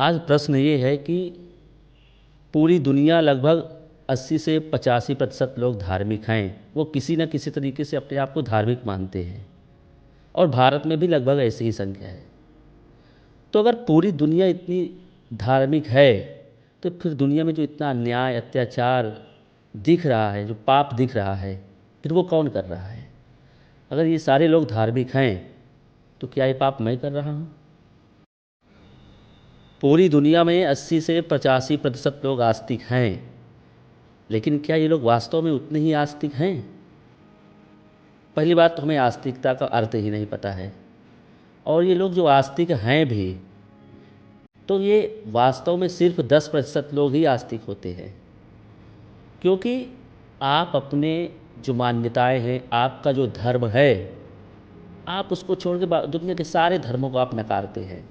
आज प्रश्न ये है कि पूरी दुनिया लगभग 80 से 85% लोग धार्मिक हैं। वो किसी न किसी तरीके से अपने आप को धार्मिक मानते हैं और भारत में भी लगभग ऐसी ही संख्या है। तो अगर पूरी दुनिया इतनी धार्मिक है तो फिर दुनिया में जो इतना अन्याय अत्याचार दिख रहा है, जो पाप दिख रहा है, फिर वो कौन कर रहा है? अगर ये सारे लोग धार्मिक हैं तो क्या ये पाप मैं कर रहा हूँ? पूरी दुनिया में 80 से 85% लोग आस्तिक हैं, लेकिन क्या ये लोग वास्तव में उतने ही आस्तिक हैं? पहली बात तो हमें आस्तिकता का अर्थ ही नहीं पता है, और ये लोग जो आस्तिक हैं भी, तो ये वास्तव में सिर्फ 10% लोग ही आस्तिक होते हैं। क्योंकि आप अपने जो मान्यताएं हैं, आपका जो धर्म है, आप उसको छोड़ के दुनिया के सारे धर्मों को आप नकारते हैं।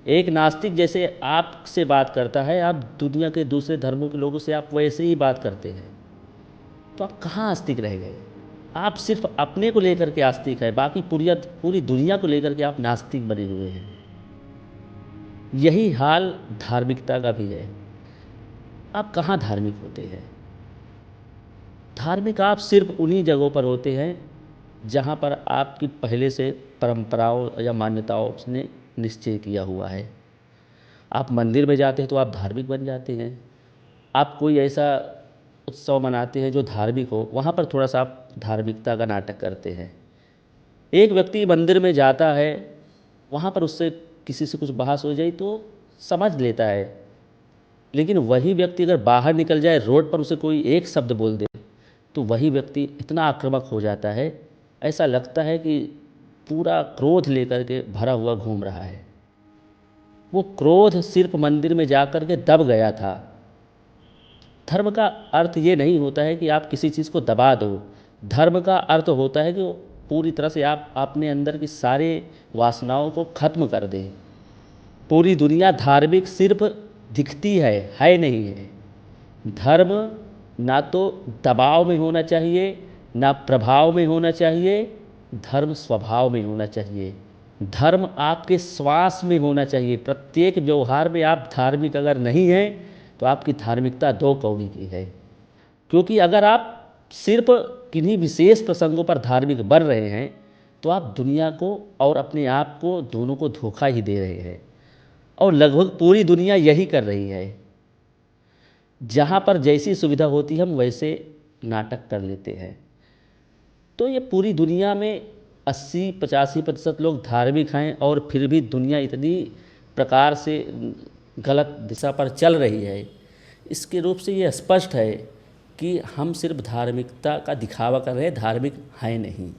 एक नास्तिक जैसे आपसे बात करता है, आप दुनिया के दूसरे धर्मों के लोगों से आप वैसे ही बात करते हैं, तो आप कहाँ आस्तिक रह गए? आप सिर्फ अपने को लेकर के आस्तिक है, बाकी पूरी दुनिया को लेकर के आप नास्तिक बने हुए हैं। यही हाल धार्मिकता का भी है। आप कहाँ धार्मिक होते हैं? धार्मिक आप सिर्फ उन्हीं जगहों पर होते हैं जहाँ पर आपकी पहले से परंपराओं या मान्यताओं ने निश्चय किया हुआ है। आप मंदिर में जाते हैं तो आप धार्मिक बन जाते हैं। आप कोई ऐसा उत्सव मनाते हैं जो धार्मिक हो, वहाँ पर थोड़ा सा आप धार्मिकता का नाटक करते हैं। एक व्यक्ति मंदिर में जाता है, वहाँ पर उससे किसी से कुछ बहस हो जाए तो समझ लेता है, लेकिन वही व्यक्ति अगर बाहर निकल जाए, रोड पर उसे कोई एक शब्द बोल दे, तो वही व्यक्ति इतना आक्रामक हो जाता है, ऐसा लगता है कि पूरा क्रोध लेकर के भरा हुआ घूम रहा है। वो क्रोध सिर्फ मंदिर में जाकर के दब गया था। धर्म का अर्थ ये नहीं होता है कि आप किसी चीज़ को दबा दो। धर्म का अर्थ होता है कि पूरी तरह से आप अपने अंदर की सारे वासनाओं को खत्म कर दें। पूरी दुनिया धार्मिक सिर्फ दिखती है नहीं है। धर्म ना तो दबाव में होना चाहिए, ना प्रभाव में होना चाहिए। धर्म स्वभाव में होना चाहिए। धर्म आपके श्वास में होना चाहिए। प्रत्येक व्यवहार में आप धार्मिक अगर नहीं हैं तो आपकी धार्मिकता दो कौड़ी की है। क्योंकि अगर आप सिर्फ किन्हीं विशेष प्रसंगों पर धार्मिक बन रहे हैं तो आप दुनिया को और अपने आप को दोनों को धोखा ही दे रहे हैं, और लगभग पूरी दुनिया यही कर रही है। जहाँ पर जैसी सुविधा होती है हम वैसे नाटक कर लेते हैं। तो ये पूरी दुनिया में 80-85% लोग धार्मिक हैं, और फिर भी दुनिया इतनी प्रकार से गलत दिशा पर चल रही है। इसके रूप से ये स्पष्ट है कि हम सिर्फ धार्मिकता का दिखावा कर रहे हैं, धार्मिक हैं नहीं।